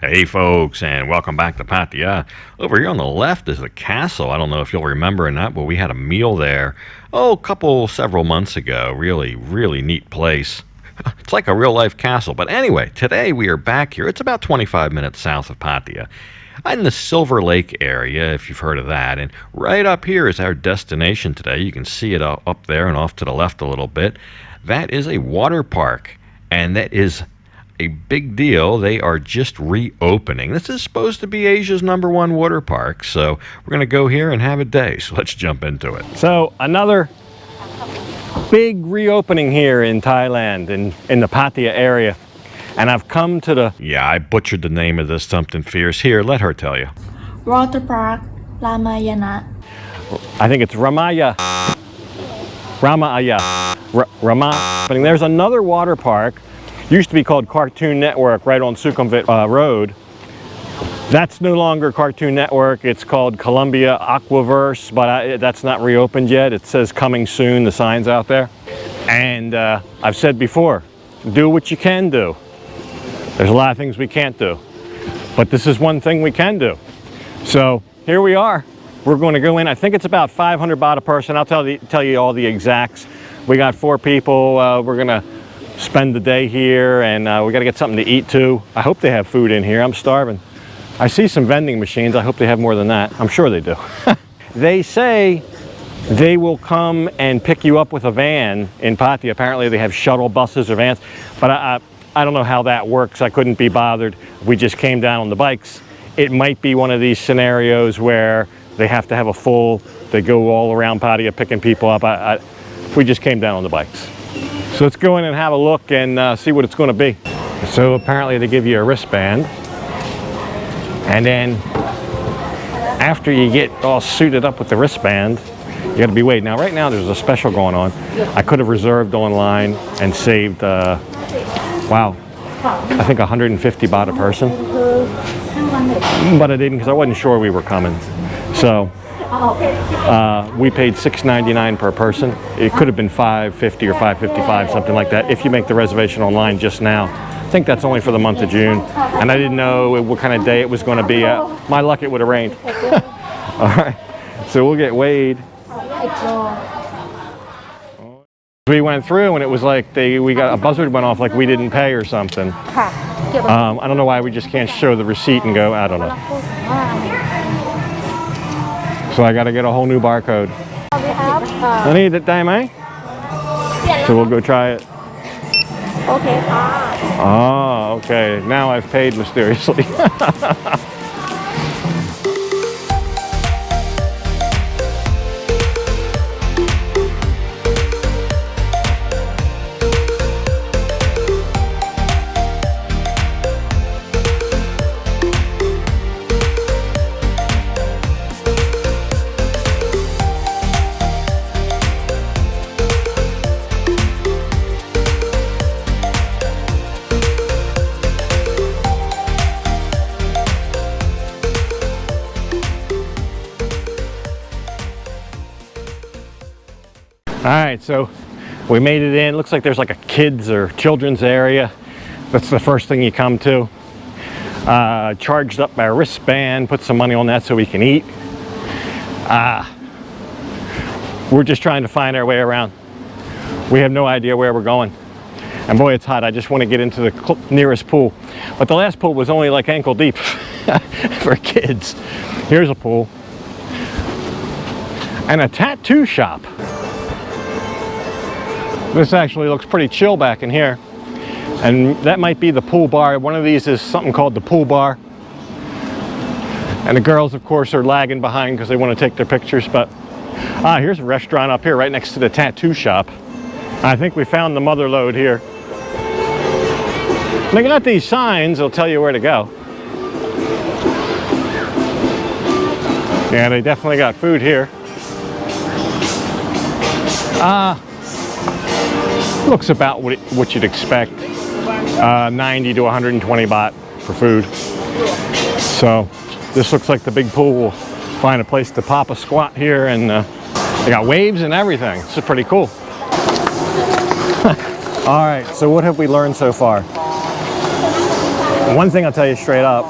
Hey folks, and welcome back to Pattaya. Over here on the left is the castle. I don't know if you'll remember or not, but we had a meal there, several months ago. Really neat place. It's like a real life castle. But anyway, today we are back here. It's about 25 minutes south of Pattaya, in the Silver Lake area, if you've heard of that. And right up here is our destination today. You can see it up there and off to the left a little bit. That is a water park, and that is a big deal. They are just reopening. This is supposed to be Asia's #1 water park, so we're going to go here and have a day. So let's jump into it. So another big reopening here in Thailand, in the Pattaya area. And I've come to the... Yeah, I butchered the name of this something fierce. Here, let her tell you. Waterpark, Ramayana. I think it's Ramaya. There's another water park. Used to be called Cartoon Network, right on Sukhumvit Road. That's no longer Cartoon Network. It's called Columbia Aquaverse, but that's not reopened yet. It says coming soon, the sign's out there. And I've said before, do what you can do. There's a lot of things we can't do, but this is one thing we can do. So here we are. We're going to go in. I think it's about 500 baht a person. I'll tell you all the exacts. We got 4 people. We're going to spend the day here, and we got to get something to eat too. I hope they have food in here. I'm starving. I see some vending machines. I hope they have more than that. I'm sure they do. They say they will come and pick you up with a van in Pattaya. Apparently they have shuttle buses or vans, but I don't know how that works. I couldn't be bothered. We just came down on the bikes. It might be one of these scenarios where they have to have a full, they go all around Pattaya picking people up. We just came down on the bikes. So let's go in and have a look and see what it's going to be. So apparently they give you a wristband, and then after you get all suited up with the wristband, you got to be weighed. Now right now there's a special going on. I could have reserved online and saved, wow, I think 150 baht a person, but I didn't because I wasn't sure we were coming. So we paid $6.99 per person. It could have been $5.50 or $5.55, something like that, if you make the reservation online just now. I think that's only for the month of June, and I didn't know what kind of day it was going to be. My luck, it would have rained. All right, so we'll get weighed. We went through, and it was like we got a buzzard went off, like we didn't pay or something. I don't know why we just can't show the receipt and go. I don't know. So I got to get a whole new barcode. I need that time, eh? So we'll go try it. Okay. Oh, okay. Now I've paid mysteriously. All right, so we made it in. Looks like there's like a kids or children's area. That's the first thing you come to. Charged up my wristband, put some money on that so we can eat. We're just trying to find our way around. We have no idea where we're going. And boy, it's hot. I just want to get into the nearest pool. But the last pool was only like ankle deep for kids. Here's a pool. And a tattoo shop. This actually looks pretty chill back in here. And that might be the pool bar. One of these is something called the pool bar. And the girls, of course, are lagging behind because they want to take their pictures. But here's a restaurant up here right next to the tattoo shop. I think we found the mother lode here. They got these signs, they'll tell you where to go. Yeah, they definitely got food here. Looks about what you'd expect. 90 to 120 baht for food. So this looks like the big pool. We'll find a place to pop a squat here, and they got waves and everything. This is pretty cool. All right, so what have we learned so far? One thing I'll tell you straight up,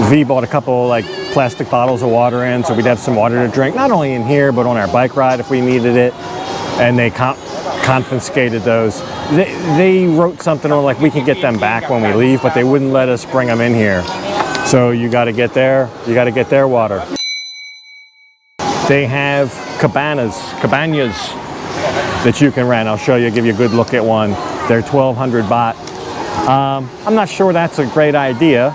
V bought a couple like plastic bottles of water in, so we'd have some water to drink, not only in here, but on our bike ride if we needed it. And they confiscated those. They wrote something on like we can get them back when we leave, but they wouldn't let us bring them in here. So you got to get their water. They have cabanas that you can rent. I'll show you, give you a good look at one. They're 1,200 baht. I'm not sure that's a great idea.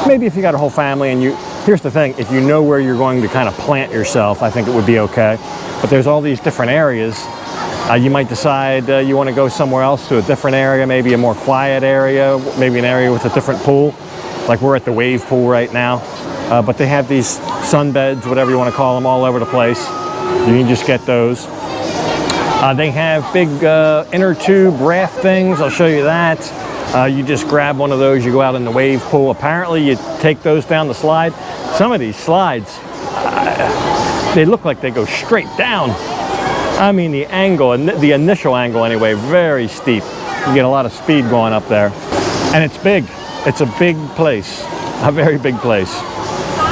Maybe if you got a whole family and here's the thing, if you know where you're going to kind of plant yourself, I think it would be okay. But there's all these different areas. You might decide you want to go somewhere else to a different area, maybe a more quiet area, maybe an area with a different pool. Like we're at the wave pool right now. But they have these sunbeds, whatever you want to call them, all over the place. You can just get those. They have big inner tube raft things. I'll show you that. You just grab one of those, you go out in the wave pool. Apparently you take those down the slide. Some of these slides, they look like they go straight down. I mean, the angle, the initial angle anyway, very steep. You get a lot of speed going up there. And it's big. It's a big place, a very big place.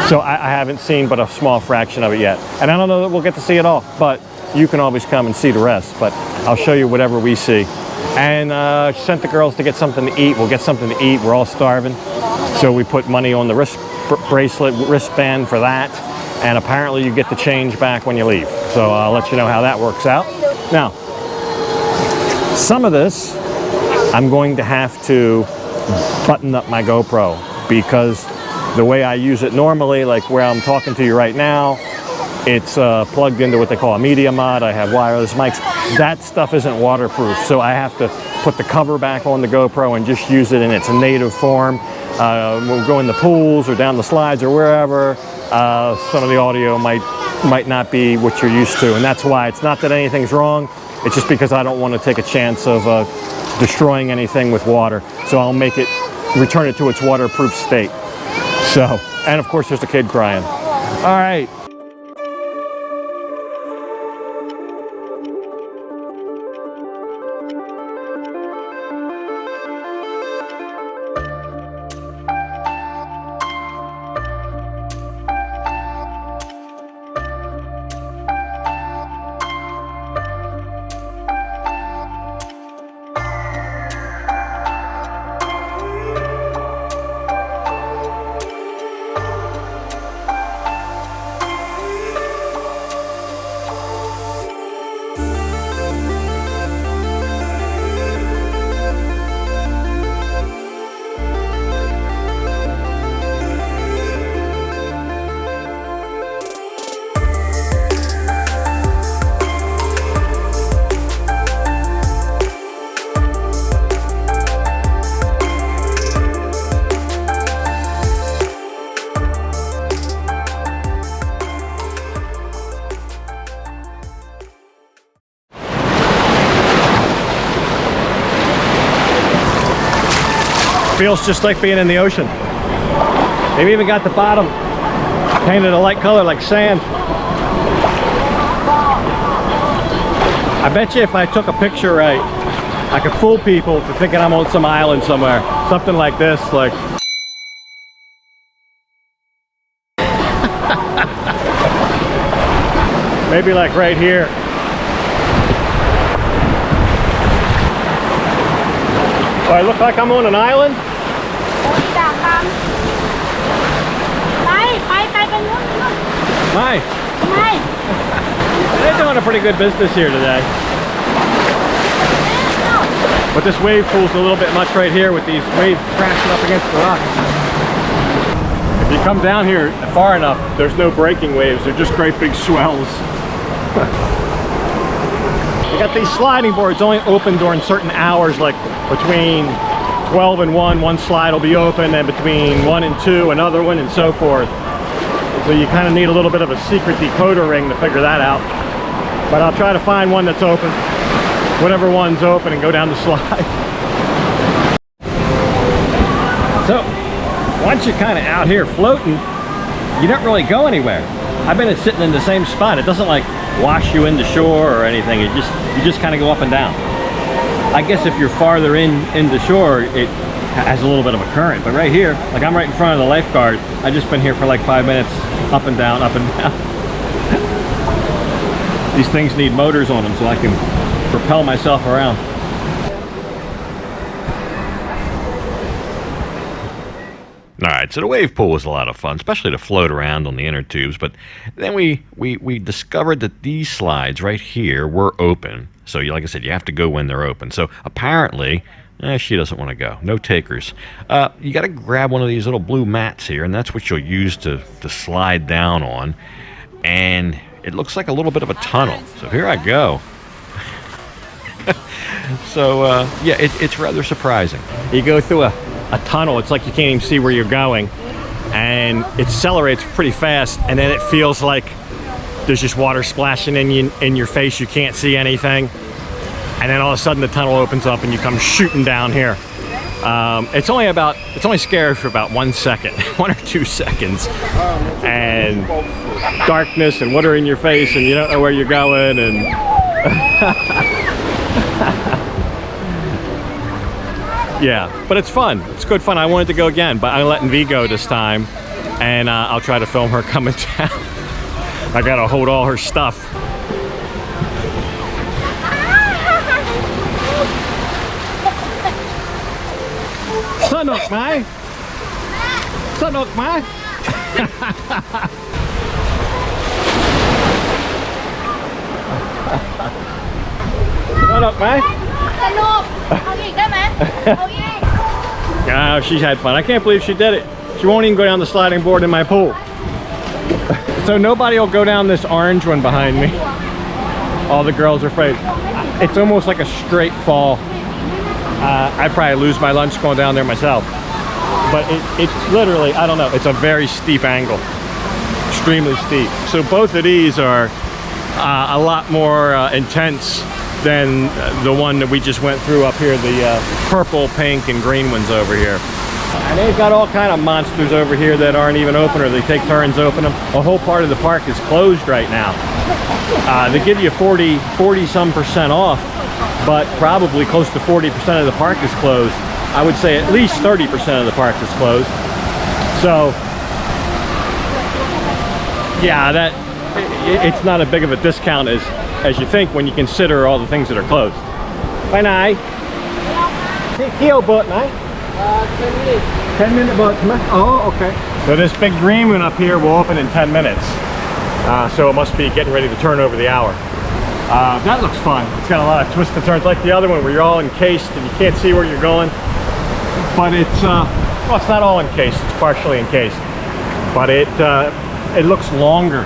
So I haven't seen but a small fraction of it yet. And I don't know that we'll get to see it all, but you can always come and see the rest. But I'll show you whatever we see. And sent the girls to get something to eat. We'll get something to eat. We're all starving. So we put money on the wristband for that. And apparently you get the change back when you leave. So I'll let you know how that works out. Now, some of this, I'm going to have to button up my GoPro because the way I use it normally, like where I'm talking to you right now, it's plugged into what they call a media mod. I have wireless mics. That stuff isn't waterproof, so I have to put the cover back on the GoPro and just use it in its native form. We'll go in the pools or down the slides or wherever. Some of the audio might not be what you're used to, and that's why. It's not that anything's wrong. It's just because I don't want to take a chance of destroying anything with water. So I'll return it to its waterproof state. So, and of course there's a kid crying. All right. Feels just like being in the ocean. They've even got the bottom painted a light color like sand. I bet you if I took a picture right, I could fool people to thinking I'm on some island somewhere. Something like this, like. Maybe like right here. Do I look like I'm on an island? Hi. They're doing a pretty good business here today. But this wave pool's a little bit much right here with these waves crashing up against the rocks. If you come down here far enough, there's no breaking waves. They're just great big swells. They got these sliding boards only open during certain hours, like between 12 and 1, one slide will be open, and between 1 and 2, another one, and so forth. So you kind of need a little bit of a secret decoder ring to figure that out. But I'll try to find one that's open, whatever one's open, and go down the slide. So, once you're kind of out here floating, you don't really go anywhere. I've been sitting in the same spot. It doesn't like wash you into shore or anything. You just kind of go up and down. I guess if you're farther into shore, has a little bit of a current. But right here, like I'm right in front of the lifeguard. I just been here for like 5 minutes, up and down, up and down. These things need motors on them so I can propel myself around. All right, so the wave pool was a lot of fun, especially to float around on the inner tubes. But then we discovered that these slides right here were open. So like I said, you have to go when they're open. So apparently, she doesn't want to go. No takers. You got to grab one of these little blue mats here, and that's what you'll use to slide down on. And it looks like a little bit of a tunnel. So here I go. So yeah, it's rather surprising. You go through a tunnel. It's like you can't even see where you're going, and it accelerates pretty fast, and then it feels like there's just water splashing in your face. You can't see anything, and then all of a sudden the tunnel opens up and you come shooting down here. It's only scary for about 1 second, 1 or 2 seconds, and darkness and water in your face, and you don't know where you're going, and yeah, but it's fun. It's good fun. I wanted to go again, but I'm letting V go this time, and I'll try to film her coming down. I gotta hold all her stuff. Snuck mai. Snuck mai. Snuck mai. Oh, she's had fun. I can't believe she did it. She won't even go down the sliding board in my pool. So nobody will go down this orange one behind me. All the girls are afraid. It's almost like a straight fall. I'd probably lose my lunch going down there myself. But it's literally, I don't know, it's a very steep angle. Extremely steep. So both of these are a lot more intense than the one that we just went through up here, the purple, pink, and green ones over here. And they've got all kind of monsters over here that aren't even open, or they take turns opening them. A whole part of the park is closed right now. They give you 40-some% off, but probably close to 40% of the park is closed. I would say at least 30% of the park is closed. So, yeah, it's not as big of a discount as you think when you consider all the things that are closed. Bye, Nai. Kio boat, Nai. 10-minute boat, oh, okay. So this big green one up here will open in 10 minutes. So it must be getting ready to turn over the hour. That looks fun. It's got a lot of twists and turns like the other one where you're all encased and you can't see where you're going. But it's, well, it's not all encased, it's partially encased. But it looks longer.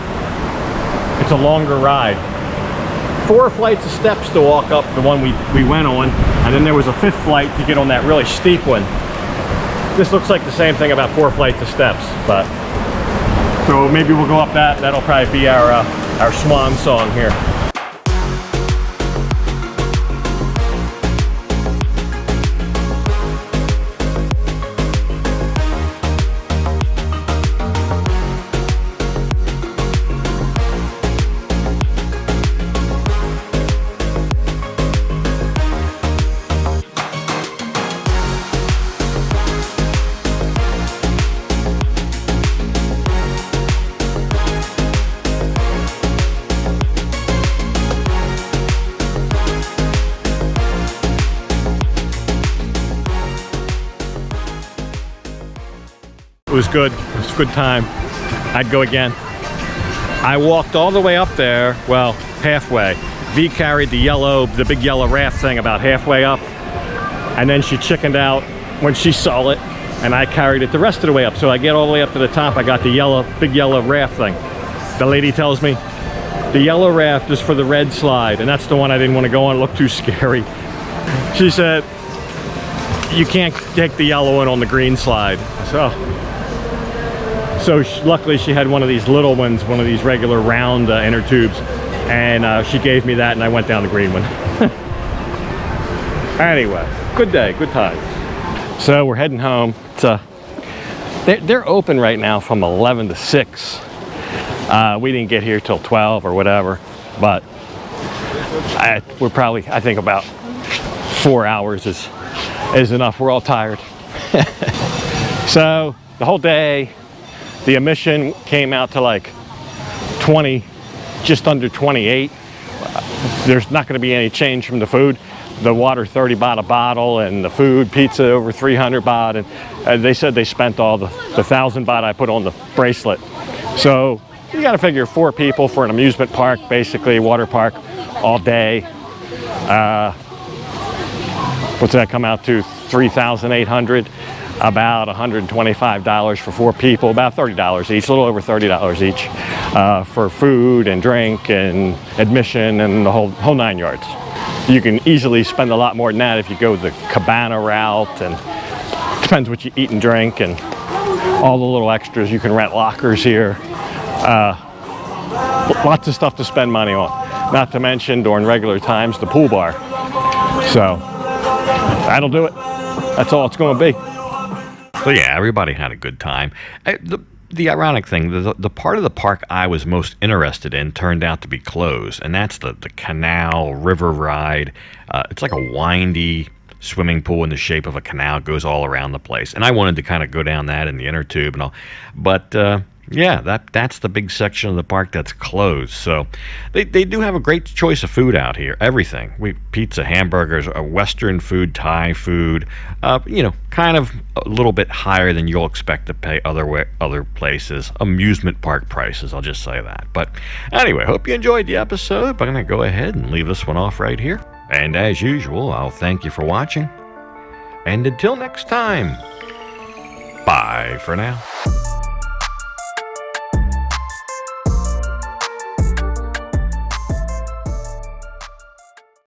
It's a longer ride. 4 flights of steps to walk up the one we went on, and then there was a 5th flight to get on that really steep one. This looks like the same thing, about 4 flights of steps, but so maybe we'll go up that. That'll probably be our swan song here. It was good. It was a good time. I'd go again. I walked all the way up there, well, halfway. V carried the big yellow raft thing about halfway up, and then she chickened out when she saw it, and I carried it the rest of the way up. So I get all the way up to the top, I got the big yellow raft thing. The lady tells me, the yellow raft is for the red slide, and that's the one I didn't want to go on, it looked too scary. She said, you can't take the yellow one on the green slide. So luckily she had one of these little ones, one of these regular round inner tubes, and she gave me that, and I went down the green one. Anyway, good day, good times. So we're heading home. They're open right now from 11 to 6. We didn't get here till 12 or whatever, but we're probably, I think about 4 hours is enough. We're all tired. So the whole day, the emission came out to like 20, just under 28. There's not going to be any change from the food. The water 30 baht a bottle, and the food, pizza over 300 baht, and they said they spent all the 1,000 baht I put on the bracelet. So you got to figure 4 people for an amusement park, basically a water park, all day. What's that come out to? 3,800. About $125 for 4 people, about $30 each, a little over $30 each for food and drink and admission and the whole 9 yards. You can easily spend a lot more than that if you go the cabana route, and depends what you eat and drink and all the little extras. You can rent lockers here. Lots of stuff to spend money on. Not to mention during regular times the pool bar. So that'll do it. That's all it's going to be. So yeah, everybody had a good time. The ironic thing, the part of the park I was most interested in turned out to be closed, and that's the canal river ride. It's like a windy swimming pool in the shape of a canal. It goes all around the place, and I wanted to kind of go down that in the inner tube and all, but yeah, that's the big section of the park that's closed. So they do have a great choice of food out here. Everything. Pizza, hamburgers, Western food, Thai food, you know, kind of a little bit higher than you'll expect to pay other places. Amusement park prices, I'll just say that. But anyway, hope you enjoyed the episode. I'm going to go ahead and leave this one off right here. And as usual, I'll thank you for watching. And until next time, bye for now.